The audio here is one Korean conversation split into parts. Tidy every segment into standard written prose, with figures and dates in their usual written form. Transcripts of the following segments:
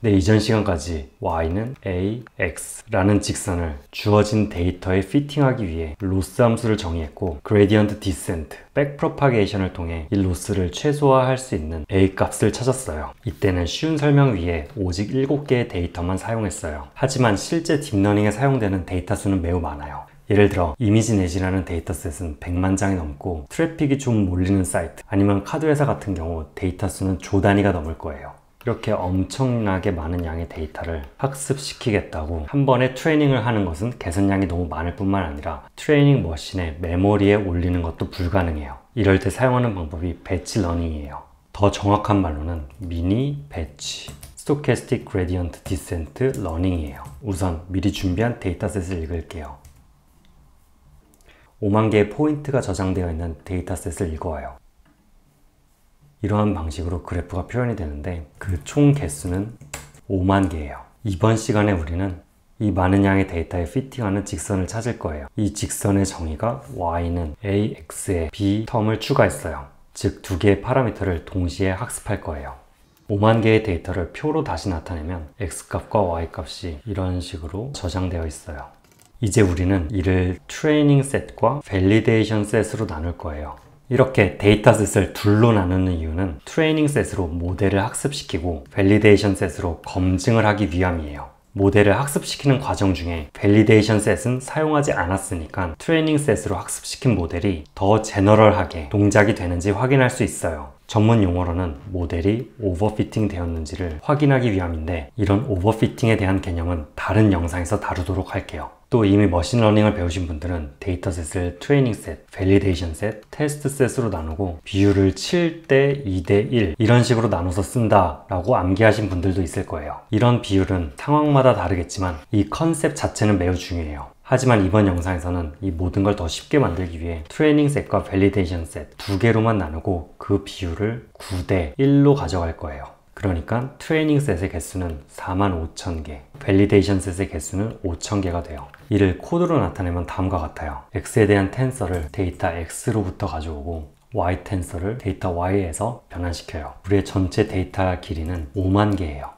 네, 이전 시간까지 y는 a, x라는 직선을 주어진 데이터에 피팅하기 위해 로스 함수를 정의했고 그레디언트 디센트, 백프로파게이션을 통해 이 로스를 최소화할 수 있는 a 값을 찾았어요. 이때는 쉬운 설명 위해 오직 7개의 데이터만 사용했어요. 하지만 실제 딥러닝에 사용되는 데이터 수는 매우 많아요. 예를 들어 이미지넷이라는 데이터셋은 100만 장이 넘고 트래픽이 좀 몰리는 사이트 아니면 카드회사 같은 경우 데이터 수는 조 단위가 넘을 거예요. 이렇게 엄청나게 많은 양의 데이터를 학습시키겠다고 한 번에 트레이닝을 하는 것은 개선량이 너무 많을 뿐만 아니라 트레이닝 머신의 메모리에 올리는 것도 불가능해요. 이럴 때 사용하는 방법이 배치 러닝이에요. 더 정확한 말로는 미니 배치 스토캐스틱 그레디언트 디센트 러닝이에요. 우선 미리 준비한 데이터셋을 읽을게요. 5만 개의 포인트가 저장되어 있는 데이터셋을 읽어와요. 이러한 방식으로 그래프가 표현이 되는데 그 총 개수는 5만 개예요. 이번 시간에 우리는 이 많은 양의 데이터에 피팅하는 직선을 찾을 거예요. 이 직선의 정의가 y는 ax에 b 텀을 추가했어요. 즉 두 개의 파라미터를 동시에 학습할 거예요. 5만 개의 데이터를 표로 다시 나타내면 x값과 y값이 이런 식으로 저장되어 있어요. 이제 우리는 이를 트레이닝 셋과 밸리데이션 셋으로 나눌 거예요. 이렇게 데이터셋을 둘로 나누는 이유는 트레이닝 셋으로 모델을 학습시키고 밸리데이션 셋으로 검증을 하기 위함이에요. 모델을 학습시키는 과정 중에 밸리데이션 셋은 사용하지 않았으니까 트레이닝 셋으로 학습시킨 모델이 더 제너럴하게 동작이 되는지 확인할 수 있어요. 전문 용어로는 모델이 오버피팅 되었는지를 확인하기 위함인데 이런 오버피팅에 대한 개념은 다른 영상에서 다루도록 할게요. 또 이미 머신러닝을 배우신 분들은 데이터셋을 트레이닝 셋, 밸리데이션 셋, 테스트 셋으로 나누고 비율을 7대 2대 1 이런 식으로 나눠서 쓴다 라고 암기하신 분들도 있을 거예요. 이런 비율은 상황마다 다르겠지만 이 컨셉 자체는 매우 중요해요. 하지만 이번 영상에서는 이 모든 걸 더 쉽게 만들기 위해 트레이닝 셋과 밸리데이션 셋 두 개로만 나누고 그 비율을 9대 1로 가져갈 거예요. 그러니까 트레이닝 셋의 개수는 45,000개, 밸리데이션 셋의 개수는 5,000개가 돼요. 이를 코드로 나타내면 다음과 같아요. x에 대한 텐서를 데이터 x로부터 가져오고 y 텐서를 데이터 y에서 변환시켜요. 우리의 전체 데이터 길이는 5만 개예요.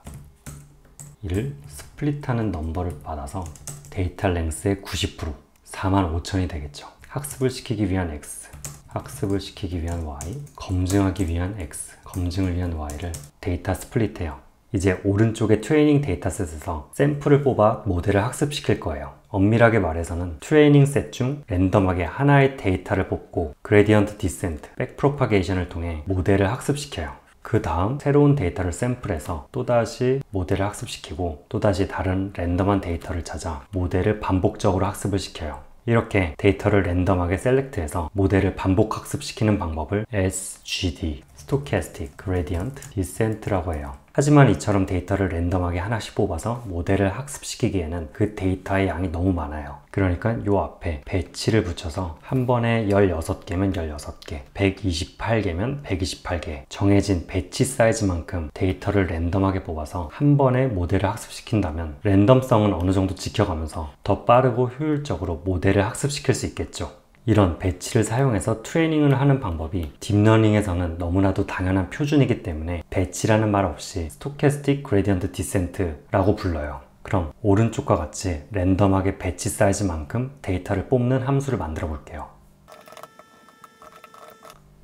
이를 스플릿하는 넘버를 받아서 데이터 랭스의 90% 45,000이 되겠죠. 학습을 시키기 위한 x, 학습을 시키기 위한 y, 검증하기 위한 x, 검증을 위한 y를 데이터 스플릿해요. 이제 오른쪽의 트레이닝 데이터셋에서 샘플을 뽑아 모델을 학습시킬 거예요. 엄밀하게 말해서는 트레이닝 셋 중 랜덤하게 하나의 데이터를 뽑고 그레디언트 디센트, 백프로파게이션을 통해 모델을 학습시켜요. 그 다음 새로운 데이터를 샘플해서 또다시 모델을 학습시키고 또다시 다른 랜덤한 데이터를 찾아 모델을 반복적으로 학습을 시켜요. 이렇게 데이터를 랜덤하게 셀렉트해서 모델을 반복 학습시키는 방법을 SGD, Stochastic Gradient Descent라고 해요. 하지만 이처럼 데이터를 랜덤하게 하나씩 뽑아서 모델을 학습시키기에는 그 데이터의 양이 너무 많아요. 그러니까 이 앞에 배치를 붙여서 한 번에 16개면 16개, 128개면 128개 정해진 배치 사이즈만큼 데이터를 랜덤하게 뽑아서 한 번에 모델을 학습시킨다면 랜덤성은 어느 정도 지켜가면서 더 빠르고 효율적으로 모델을 학습시킬 수 있겠죠. 이런 배치를 사용해서 트레이닝을 하는 방법이 딥러닝에서는 너무나도 당연한 표준이기 때문에 배치라는 말 없이 스토캐스틱 그레디언트 디센트라고 불러요. 그럼 오른쪽과 같이 랜덤하게 배치 사이즈만큼 데이터를 뽑는 함수를 만들어 볼게요.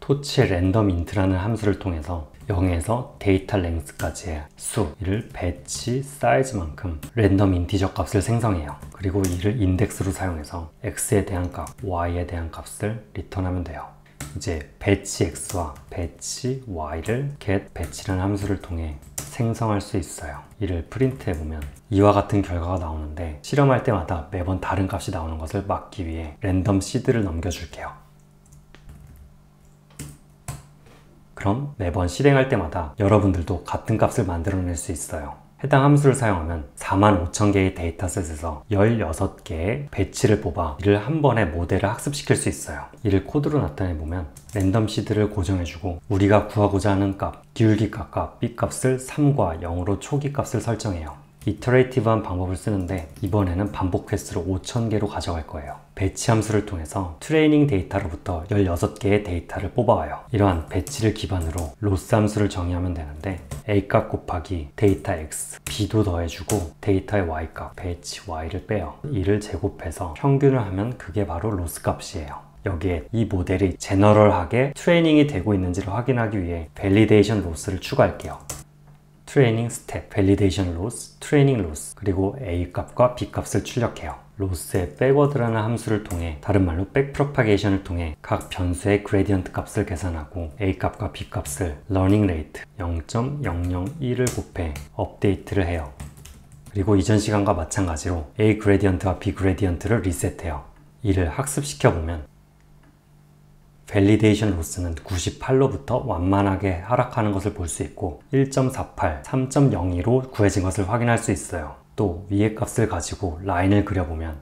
토치의 랜덤 인트라는 함수를 통해서 0에서 데이터 랭스까지의 수, 이를 배치 사이즈만큼 랜덤 인티저 값을 생성해요. 그리고 이를 인덱스로 사용해서 x에 대한 값, y에 대한 값을 리턴하면 돼요. 이제 배치 x와 배치 y를 get 배치라는 함수를 통해 생성할 수 있어요. 이를 프린트 해보면 이와 같은 결과가 나오는데 실험할 때마다 매번 다른 값이 나오는 것을 막기 위해 랜덤 시드를 넘겨줄게요. 그럼 매번 실행할 때마다 여러분들도 같은 값을 만들어낼 수 있어요. 해당 함수를 사용하면 45,000개의 데이터셋에서 16개의 배치를 뽑아 이를 한 번에 모델을 학습시킬 수 있어요. 이를 코드로 나타내보면 랜덤 시드를 고정해주고 우리가 구하고자 하는 값, 기울기 값과 b 값을 3과 0으로 초기 값을 설정해요. 이터레이티브한 방법을 쓰는데 이번에는 반복 횟수를 5000개로 가져갈 거예요. 배치 함수를 통해서 트레이닝 데이터로부터 16개의 데이터를 뽑아와요. 이러한 배치를 기반으로 로스 함수를 정의하면 되는데 A값 곱하기 데이터 X, B도 더해주고 데이터의 Y값, 배치 Y를 빼요. 이를 제곱해서 평균을 하면 그게 바로 로스 값이에요. 여기에 이 모델이 제너럴하게 트레이닝이 되고 있는지를 확인하기 위해 밸리데이션 로스를 추가할게요. 트레이닝 스텝, 밸리데이션 로스, 트레이닝 로스, 그리고 A 값과 B 값을 출력해요. 로스의 백워드라는 함수를 통해, 다른 말로 백프로파게이션을 통해 각 변수의 그레디언트 값을 계산하고 A 값과 B 값을 러닝 레이트 0.001을 곱해 업데이트를 해요. 그리고 이전 시간과 마찬가지로 A 그레디언트와 B 그레디언트를 리셋해요. 이를 학습시켜보면 밸리데이션 로스는 98로부터 완만하게 하락하는 것을 볼 수 있고 1.48, 3.02로 구해진 것을 확인할 수 있어요. 또 위의 값을 가지고 라인을 그려보면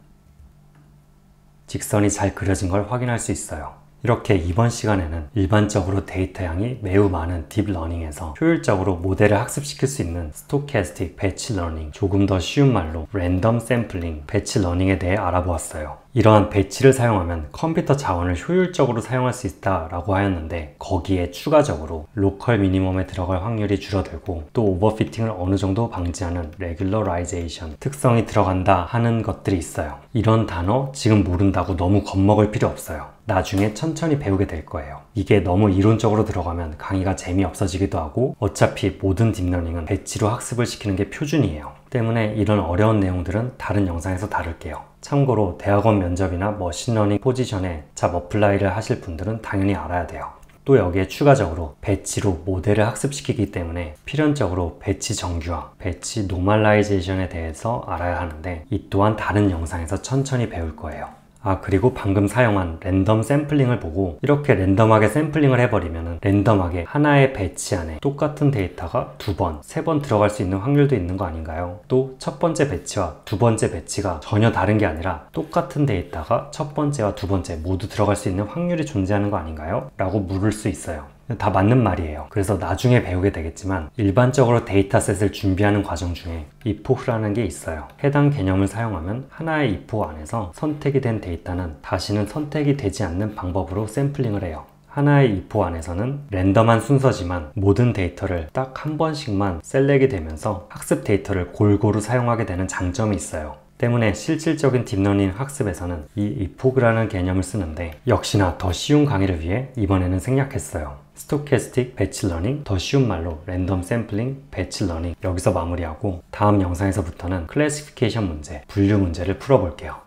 직선이 잘 그려진 걸 확인할 수 있어요. 이렇게 이번 시간에는 일반적으로 데이터 양이 매우 많은 딥러닝에서 효율적으로 모델을 학습시킬 수 있는 스토캐스틱 배치 러닝, 조금 더 쉬운 말로 랜덤 샘플링 배치 러닝에 대해 알아보았어요. 이러한 배치를 사용하면 컴퓨터 자원을 효율적으로 사용할 수 있다라고 하였는데 거기에 추가적으로 로컬 미니멈에 들어갈 확률이 줄어들고 또 오버피팅을 어느 정도 방지하는 레귤러라이제이션 특성이 들어간다 하는 것들이 있어요. 이런 단어 지금 모른다고 너무 겁먹을 필요 없어요. 나중에 천천히 배우게 될 거예요. 이게 너무 이론적으로 들어가면 강의가 재미없어지기도 하고 어차피 모든 딥러닝은 배치로 학습을 시키는 게 표준이에요. 때문에 이런 어려운 내용들은 다른 영상에서 다룰게요. 참고로 대학원 면접이나 머신러닝 포지션에 잡 어플라이를 하실 분들은 당연히 알아야 돼요. 또 여기에 추가적으로 배치로 모델을 학습시키기 때문에 필연적으로 배치 정규화, 배치 노멀라이제이션에 대해서 알아야 하는데 이 또한 다른 영상에서 천천히 배울 거예요. 그리고 방금 사용한 랜덤 샘플링을 보고 이렇게 랜덤하게 샘플링을 해버리면 랜덤하게 하나의 배치 안에 똑같은 데이터가 2번, 3번 들어갈 수 있는 확률도 있는 거 아닌가요? 또 첫 번째 배치와 두 번째 배치가 전혀 다른 게 아니라 똑같은 데이터가 첫 번째와 두 번째 모두 들어갈 수 있는 확률이 존재하는 거 아닌가요? 라고 물을 수 있어요. 다 맞는 말이에요. 그래서 나중에 배우게 되겠지만 일반적으로 데이터셋을 준비하는 과정 중에 if라는 게 있어요. 해당 개념을 사용하면 하나의 if 안에서 선택이 된 데이터는 다시는 선택이 되지 않는 방법으로 샘플링을 해요. 하나의 if 안에서는 랜덤한 순서지만 모든 데이터를 딱 한 번씩만 셀렉이 되면서 학습 데이터를 골고루 사용하게 되는 장점이 있어요. 때문에 실질적인 딥러닝 학습에서는 이 if라는 개념을 쓰는데 역시나 더 쉬운 강의를 위해 이번에는 생략했어요. 스토캐스틱 배치 러닝, 더 쉬운 말로 랜덤 샘플링 배치 러닝 여기서 마무리하고 다음 영상에서부터는 클래시피케이션 문제, 분류 문제를 풀어볼게요.